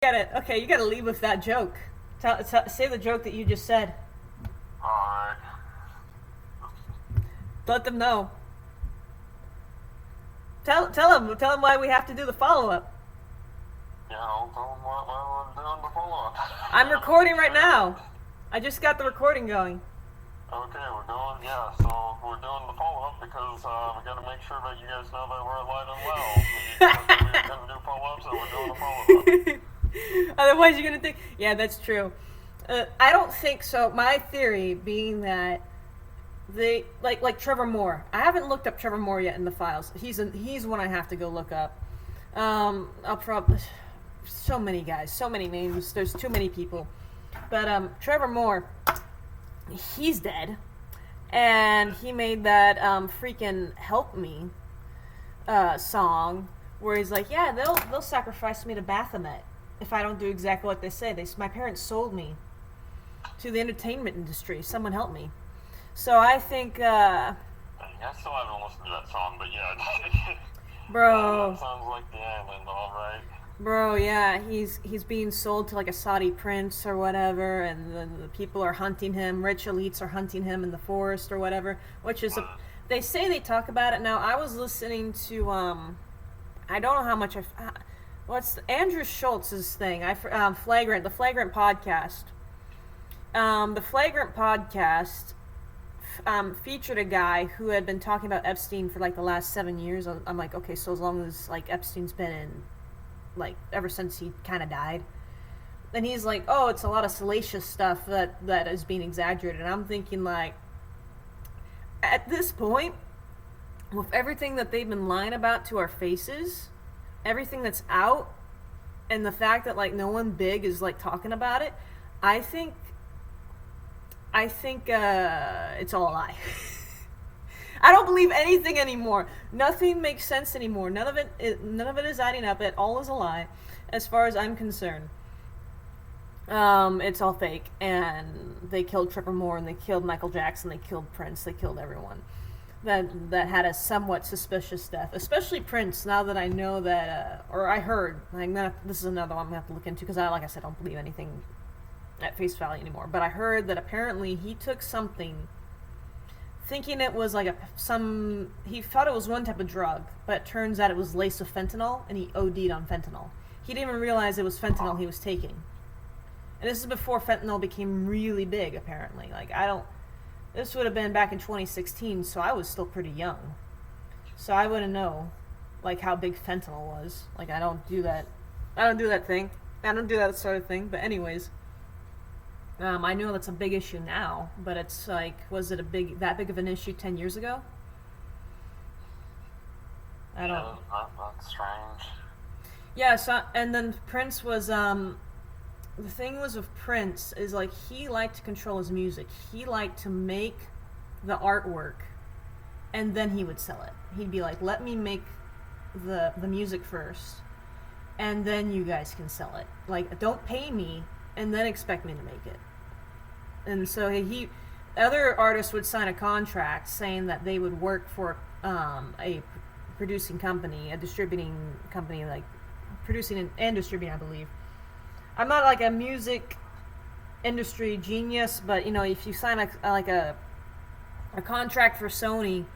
Get it. Okay, you gotta leave with that joke. Say the joke that you just said. Alright. Let them know. Tell them why we have to do the follow up. Yeah, I'll tell them what we're doing the follow-up. I'm recording right now. I just got the recording going. Okay, we're doing the follow-up because we gotta make sure that you guys know that we're alive and well. We're gonna do follow-up, so we're doing the follow-up. Otherwise, you're gonna think, yeah, that's true. I don't think so. My theory being that they like Trevor Moore. I haven't looked up Trevor Moore yet in the files. He's one I have to go look up. I'll probably so many guys, so many names. There's too many people. But Trevor Moore, he's dead, and he made that freaking "Help Me" song where he's like, yeah, they'll sacrifice me to Baphomet if I don't do exactly what they say. My parents sold me to the entertainment industry. Someone help me. So I think, I still haven't listened to that song, but yeah. bro, that sounds like the island, alright. bro, yeah, he's being sold to like a Saudi prince or whatever, and the people are hunting him. Rich elites are hunting him in the forest or whatever, which is they say they talk about it now. I was listening to I don't know how much what's Andrew Schultz's thing? The Flagrant podcast. The Flagrant podcast featured a guy who had been talking about Epstein for like the last 7 years. I'm like, okay, so as long as like Epstein's been in, like ever since he kind of died, and he's like, oh, it's a lot of salacious stuff that is being exaggerated. And I'm thinking, like, at this point, with everything that they've been lying about to our faces, everything that's out, and the fact that like no one big is like talking about it, I think it's all a lie. I don't believe anything anymore. Nothing makes sense anymore. None of it is adding up. It all is a lie, as far as I'm concerned. It's all fake, and they killed Trevor Moore, and they killed Michael Jackson, they killed Prince, they killed everyone that had a somewhat suspicious death, especially Prince. Now that I know that, or I heard, this is another one I'm gonna have to look into because like I said, I don't believe anything at face value anymore. But I heard that apparently he took something, thinking it was like he thought it was one type of drug, but it turns out it was laced with fentanyl, and he OD'd on fentanyl. He didn't even realize it was fentanyl he was taking. And this is before fentanyl became really big, apparently. This would have been back in 2016, so I was still pretty young. So I wouldn't know, like, how big fentanyl was. Like, I don't do that thing. I don't do that sort of thing. But anyways, I know that's a big issue now, but it's like, was it that big of an issue 10 years ago? I don't know. That's strange. Yeah, so, and then Prince was, the thing was with Prince is like he liked to control his music. He liked to make the artwork, and then he would sell it. He'd be like, let me make the music first, and then you guys can sell it. Like, don't pay me and then expect me to make it. And so other artists would sign a contract saying that they would work for a producing company, a distributing company, like producing and distributing, I believe. I'm not like a music industry genius, but if you sign a contract for Sony,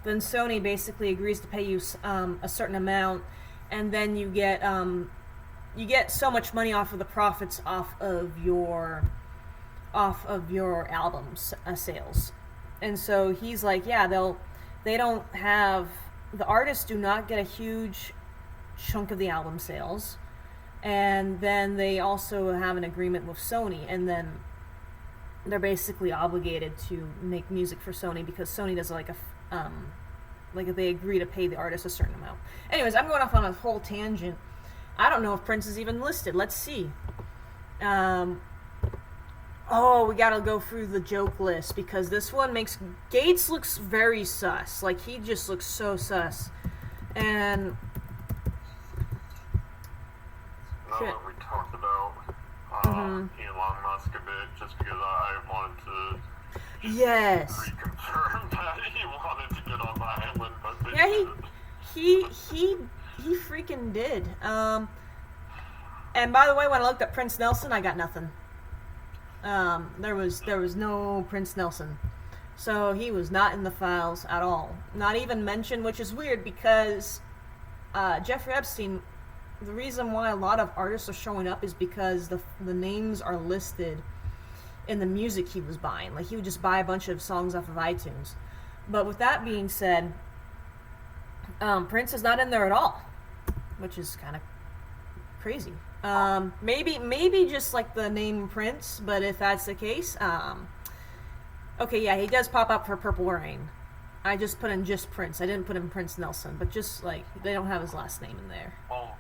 then Sony basically agrees to pay you a certain amount, and then you get so much money off of the profits off of your albums sales. And so he's like, yeah, the artists do not get a huge chunk of the album sales. And then they also have an agreement with Sony, and then they're basically obligated to make music for Sony because Sony does like they agree to pay the artist a certain amount. Anyways, I'm going off on a whole tangent. I don't know if Prince is even listed. Let's see. We gotta go through the joke list because this one makes Gates looks very sus. Like, he just looks so sus. And Now that we talked about Elon Musk a bit, just because I wanted to reconfirm that he wanted to get on the island, but yeah, he freaking did. And by the way, when I looked at Prince Nelson, I got nothing. There was no Prince Nelson. So he was not in the files at all. Not even mentioned, which is weird because Jeffrey Epstein, the reason why a lot of artists are showing up is because the names are listed in the music he was buying. Like, he would just buy a bunch of songs off of iTunes. But with that being said, Prince is not in there at all, which is kind of crazy. Maybe just like the name Prince, but if that's the case, okay, yeah, he does pop up for Purple Rain. I just put in just Prince. I didn't put in Prince Nelson, but just like they don't have his last name in there. Well,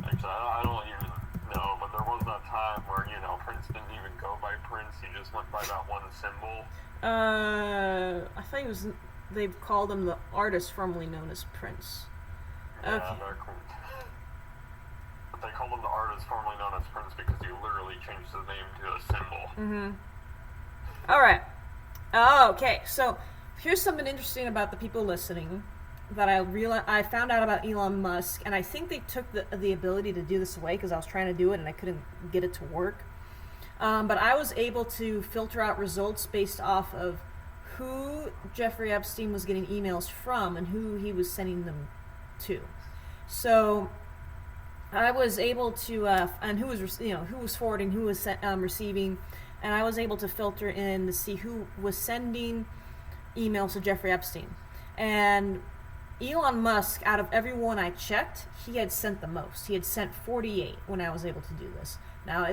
actually, I don't even know, but there was that time where, you know, Prince didn't even go by Prince. He just went by that one symbol. I thought they called him the artist formerly known as Prince. Yeah, okay. But they called him the artist formerly known as Prince because he literally changed his name to a symbol. Mm-hmm. All right. Okay, so here's something interesting about the people listening that I found out about Elon Musk, and I think they took the ability to do this away because I was trying to do it and I couldn't get it to work. But I was able to filter out results based off of who Jeffrey Epstein was getting emails from and who he was sending them to. So I was able to, and who was forwarding, who was receiving, and I was able to filter in to see who was sending emails to Jeffrey Epstein. And Elon Musk, out of everyone I checked, he had sent the most. He had sent 48 when I was able to do this. Now,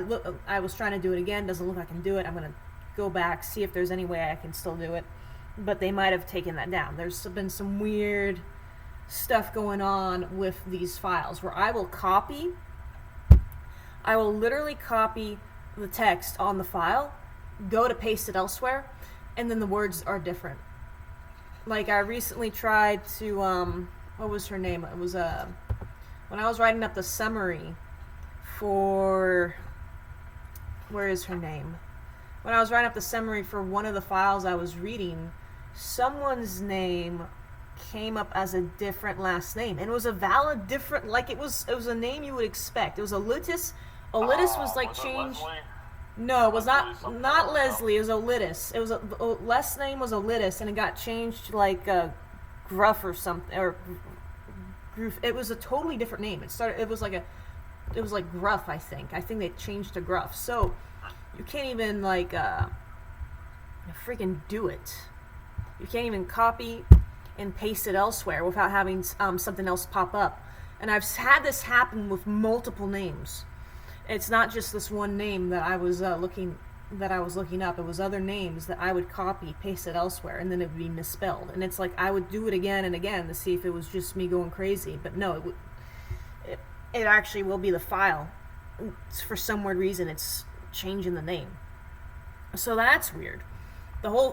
I was trying to do it again. Doesn't look like I can do it. I'm going to go back, see if there's any way I can still do it. But they might have taken that down. There's been some weird stuff going on with these files where I will literally copy the text on the file, go to paste it elsewhere, and then the words are different. Like, I recently tried to, what was her name? It was, when I was writing up the summary for, where is her name? When I was writing up the summary for one of the files I was reading, someone's name came up as a different last name, and it was a valid different, like, it was a name you would expect. It was Olytis. Olytis was like changed. No, it was not Leslie. It was Olytis. It was last name was Olytis, and it got changed to like Gruff or something, or Gruff. It was a totally different name. It was like Gruff. I think they changed to Gruff. So you can't even like freaking do it. You can't even copy and paste it elsewhere without having something else pop up. And I've had this happen with multiple names. It's not just this one name that I was looking up. It was other names that I would copy, paste it elsewhere, and then it would be misspelled. And it's like I would do it again and again to see if it was just me going crazy. But no, it actually will be the file. For some weird reason, it's changing the name. So that's weird.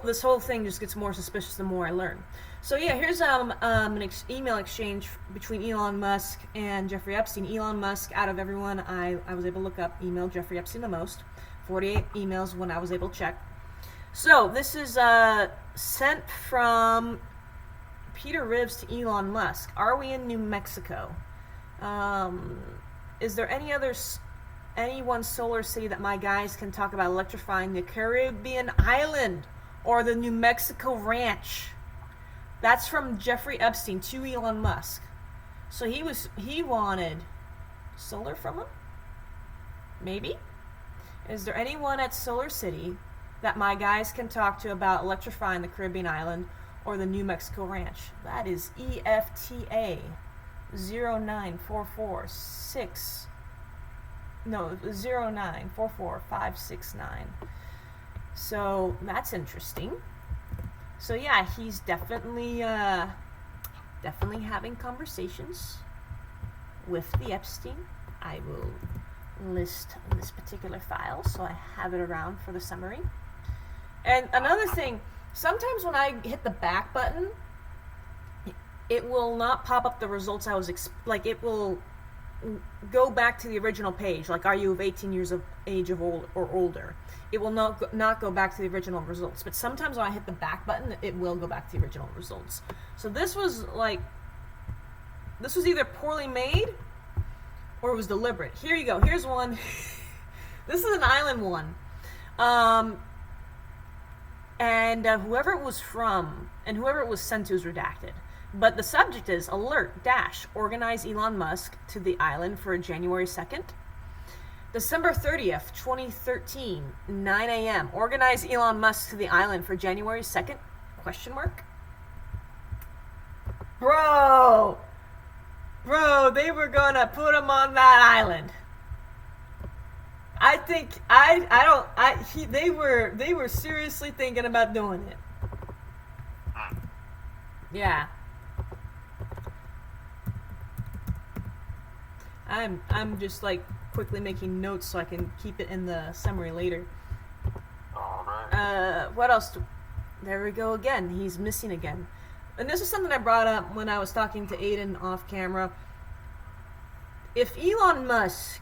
This whole thing just gets more suspicious the more I learn. So yeah, here's an email exchange between Elon Musk and Jeffrey Epstein. Elon Musk, out of everyone I was able to look up, emailed Jeffrey Epstein the most. 48 emails when I was able to check. So this is sent from Peter Ribs to Elon Musk. Are we in New Mexico? Is there any one solar city that my guys can talk about electrifying the Caribbean island or the New Mexico ranch? That's from Jeffrey Epstein to Elon Musk. So he wanted solar from him? Maybe? Is there anyone at Solar City that my guys can talk to about electrifying the Caribbean island or the New Mexico ranch? That is EFTA 09446. No, 0944569. So that's interesting. So yeah, he's definitely having conversations with the Epstein. I will list this particular file so I have it around for the summary. And another thing, sometimes when I hit the back button, it will not pop up the results I was it will go back to the original page, like, are you of 18 years of age or older? It will not go back to the original results. But sometimes when I hit the back button, it will go back to the original results. So this was either poorly made or it was deliberate. Here you go. Here's one. This is an island one. And whoever it was from and whoever it was sent to is redacted. But the subject is alert dash organize Elon Musk to the island for January 2nd. December 30th, 2013, 9 a.m. Organize Elon Musk to the island for January 2nd? Question mark. Bro, they were gonna put him on that island. I think they were seriously thinking about doing it. Yeah. I'm just like quickly making notes so I can keep it in the summary later. Alright. What else? There we go again. He's missing again. And this is something I brought up when I was talking to Aiden off camera. If Elon Musk,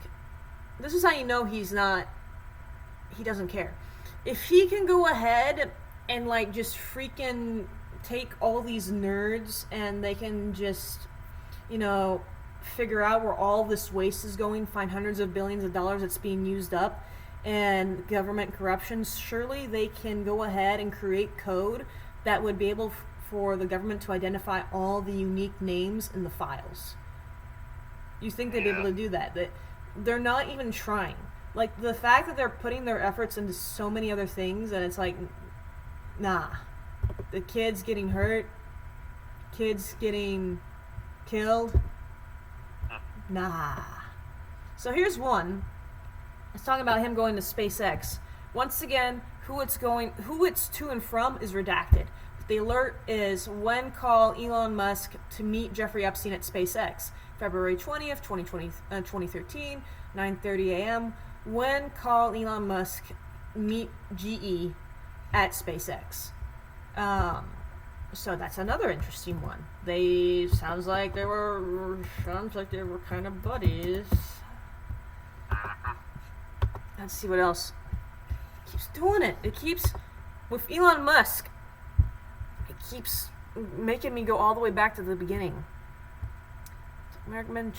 this is how you know he doesn't care. If he can go ahead and like just freaking take all these nerds and they can just, figure out where all this waste is going, find hundreds of billions of dollars that's being used up, and government corruption, surely they can go ahead and create code that would be able for the government to identify all the unique names in the files. You think they'd be able to do that? They're not even trying. Like, the fact that they're putting their efforts into so many other things, and it's like, nah. The kids getting hurt, kids getting killed, nah. So here's one. It's talking about him going to SpaceX. Once again, who it's to and from is redacted. The alert is when call Elon Musk to meet Jeffrey Epstein at SpaceX. February 20th, 2013, 9:30 a.m. When call Elon Musk meet GE at SpaceX. So that's another interesting one. Sounds like they were kind of buddies. Let's see what else. It keeps doing it. It keeps, with Elon Musk, it keeps making me go all the way back to the beginning. American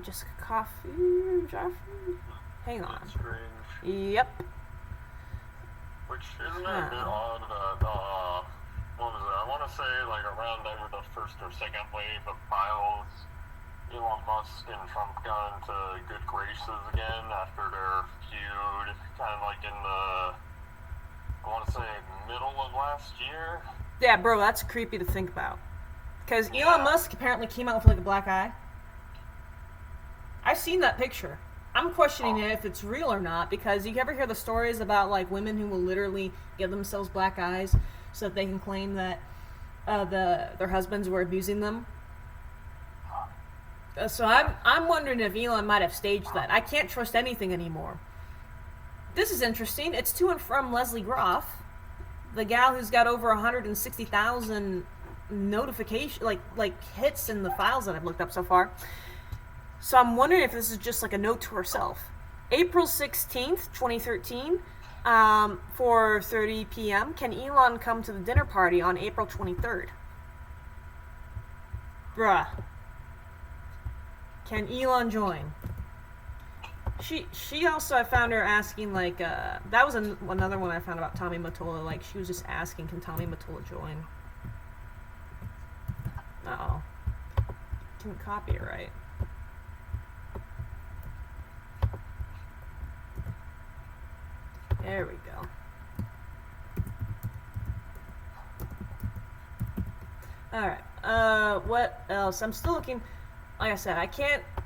Jessica Coffee, Joffrey? Hang on. Yep. Which isn't it a bit odd that, what was it? I want to say like around maybe the first or second wave of files, Elon Musk and Trump got into good graces again after their feud, kind of like in the, I want to say, middle of last year. Yeah, bro, that's creepy to think about. Because Elon Musk apparently came out with like a black eye. I've seen that picture. I'm questioning if it's real or not, because you ever hear the stories about like women who will literally give themselves black eyes so that they can claim that their husbands were abusing them? So I'm wondering if Elon might have staged that. I can't trust anything anymore. This is interesting. It's to and from Leslie Groff, the gal who's got over 160,000 notification like hits in the files that I've looked up so far. So I'm wondering if this is just like a note to herself. April 16th, 2013, 4:30 p.m. Can Elon come to the dinner party on April 23rd? Bruh. Can Elon join? She also, I found her asking like, that was another one I found about Tommy Mottola. Like, she was just asking, can Tommy Mottola join? Uh-oh. Can copy it right. There we go. Alright, what else? I'm still looking, like I said,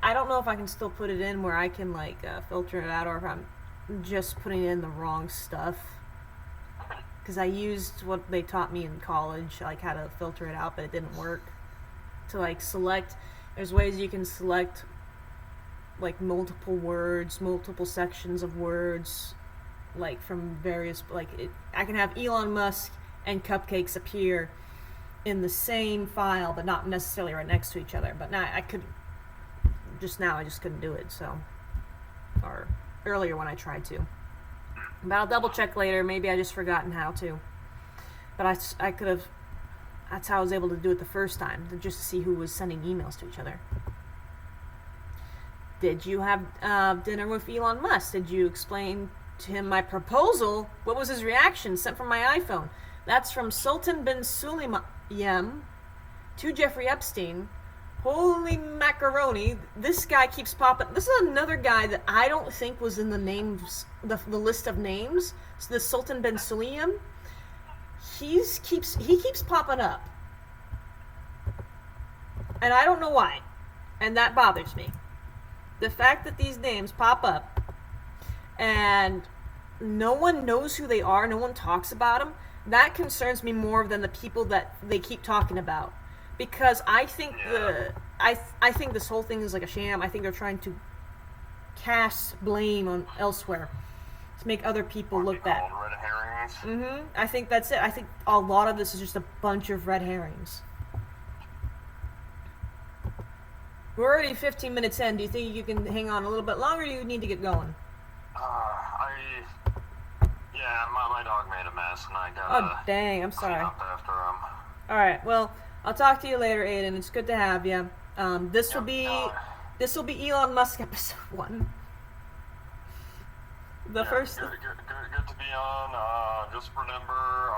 I don't know if I can still put it in where I can, like, filter it out, or if I'm just putting in the wrong stuff. Because I used what they taught me in college, like how to filter it out, but it didn't work. To, like, select, there's ways you can select, like, multiple words, multiple sections of words, like from various, like, I can have Elon Musk and cupcakes appear in the same file, but not necessarily right next to each other. But now I just couldn't do it. So, or earlier when I tried to. But I'll double check later. Maybe I just forgotten how to. But I could have. That's how I was able to do it the first time, just to see who was sending emails to each other. Did you have dinner with Elon Musk? Did you explain to him my proposal? What was his reaction? Sent from my iPhone. That's from Sultan bin Sulayem to Jeffrey Epstein. Holy macaroni. This guy keeps popping. This is another guy that I don't think was in the names, the list of names. So the Sultan bin Sulayem. He keeps popping up. And I don't know why. And that bothers me. The fact that these names pop up and no one knows who they are, no one talks about them, that concerns me more than the people that they keep talking about. Because I think I think this whole thing is like a sham. I think they're trying to cast blame on elsewhere to make other people look bad. Red herrings. I think that's it. I think a lot of this is just a bunch of red herrings. We're already 15 minutes in. Do you think you can hang on a little bit longer, or do you need to get going? My dog made a mess, and I gotta... Oh, dang, I'm sorry. Clean up after him. Alright, well, I'll talk to you later, Aiden. It's good to have you. This will be Elon Musk episode 1. First... Good to be on. Just remember,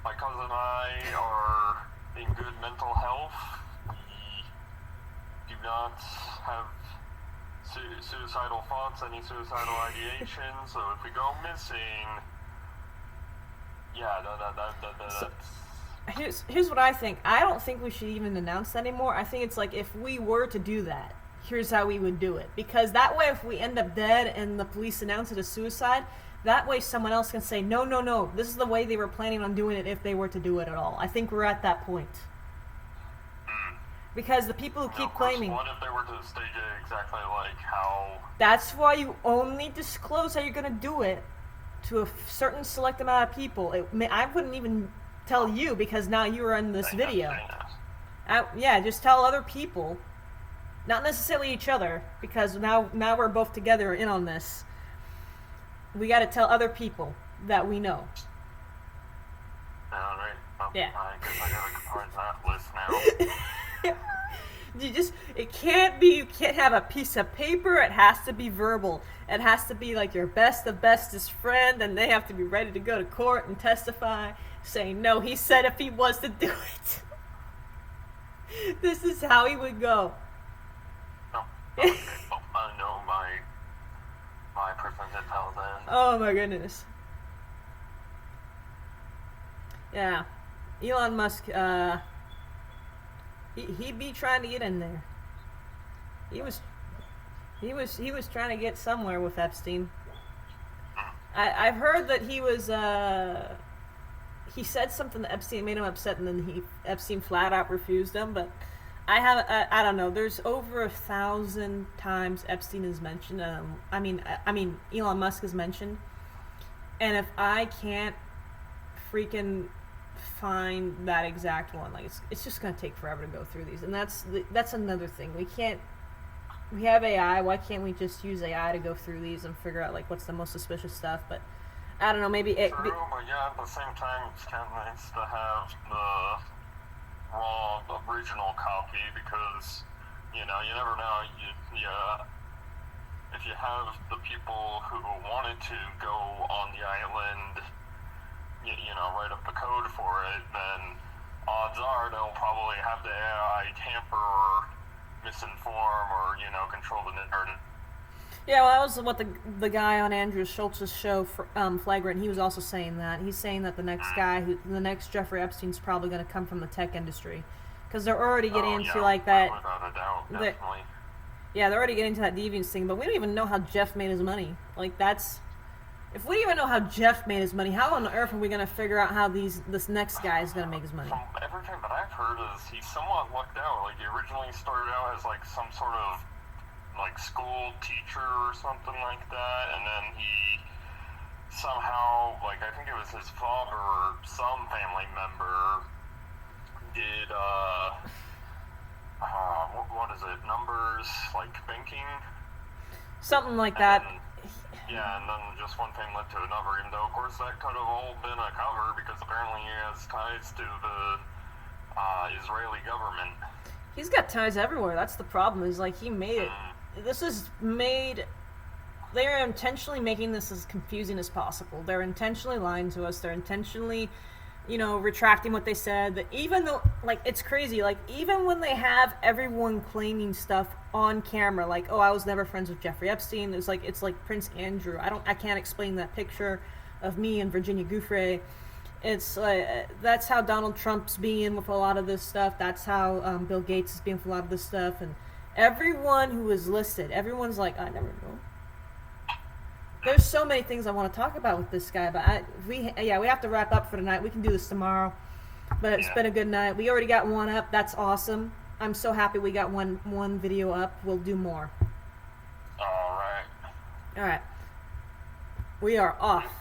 my cousin and I are in good mental health. We do not have suicidal thoughts, any suicidal ideation, so if we go missing, that's... Here's what I think. I don't think we should even announce that anymore. I think it's like, if we were to do that, here's how we would do it. Because that way, if we end up dead and the police announce it as suicide, that way someone else can say, no, this is the way they were planning on doing it if they were to do it at all. I think we're at that point. Because the people who keep claiming... What if they were to stage it exactly like how... That's why you only disclose how you're going to do it to a certain select amount of people. I wouldn't even tell you, because now you are in this video. Just tell other people. Not necessarily each other, because now we're both together in on this. We got to tell other people that we know. Alright. Yeah. I guess I gotta compare that list now. You can't have a piece of paper. It has to be verbal. It has to be like your bestest friend, and they have to be ready to go to court and testify, saying, no, he said if he was to do it. This is how he would go. No. Okay. I know my percentile then. Oh my goodness. Yeah. Elon Musk, he'd be trying to get in there. He was trying to get somewhere with Epstein. I've heard that he said something that Epstein made him upset, and then Epstein flat out refused him. But I don't know. There's over 1,000 times Epstein is mentioned. I mean Elon Musk is mentioned, and if I can't freaking find that exact one, like it's just gonna take forever to go through these, and that's another thing. We have AI. Why can't we just use AI to go through these and figure out like what's the most suspicious stuff? But I don't know. Maybe True, but yeah, at the same time, it's kind of nice to have the raw original copy, because you never know. If you have the people who wanted to go on the island, write up the code for it, then odds are they'll probably have the AI tamper or misinform or, control the narrative. Yeah, well, that was what the guy on Andrew Schultz's show, Flagrant, he was also saying that. He's saying that the next Jeffrey Epstein's probably going to come from the tech industry. Because they're already getting into like that. Without a doubt, definitely. They're already getting into that deviance thing, but we don't even know how Jeff made his money. Like, that's... If we even know how Jeff made his money, how on earth are we going to figure out how this next guy is going to make his money? From everything that I've heard is he's somewhat lucked out. Like, he originally started out as, like, some sort of, like, school teacher or something like that, and then he somehow, like, I think it was his father or some family member did, what is it, numbers, like, banking? Something like that. Yeah, and then just one thing led to another, even though, of course, that could have all been a cover, because apparently he has ties to the Israeli government. He's got ties everywhere. That's the problem, is, like, he made it. this is made. They are intentionally making this as confusing as possible. They're intentionally lying to us. They're intentionally, retracting what they said. That even though, like, it's crazy. Like, even when they have everyone claiming stuff on camera, like, oh, I was never friends with Jeffrey Epstein. It's like Prince Andrew. I can't explain that picture of me and Virginia Giuffre. It's that's how Donald Trump's being with a lot of this stuff. That's how Bill Gates is being with a lot of this stuff. And everyone who is listed, everyone's like, I never knew. There's so many things I want to talk about with this guy, but we have to wrap up for tonight. We can do this tomorrow, but it's been a good night. We already got one up. That's awesome. I'm so happy we got one video up. We'll do more. All right. All right. We are off.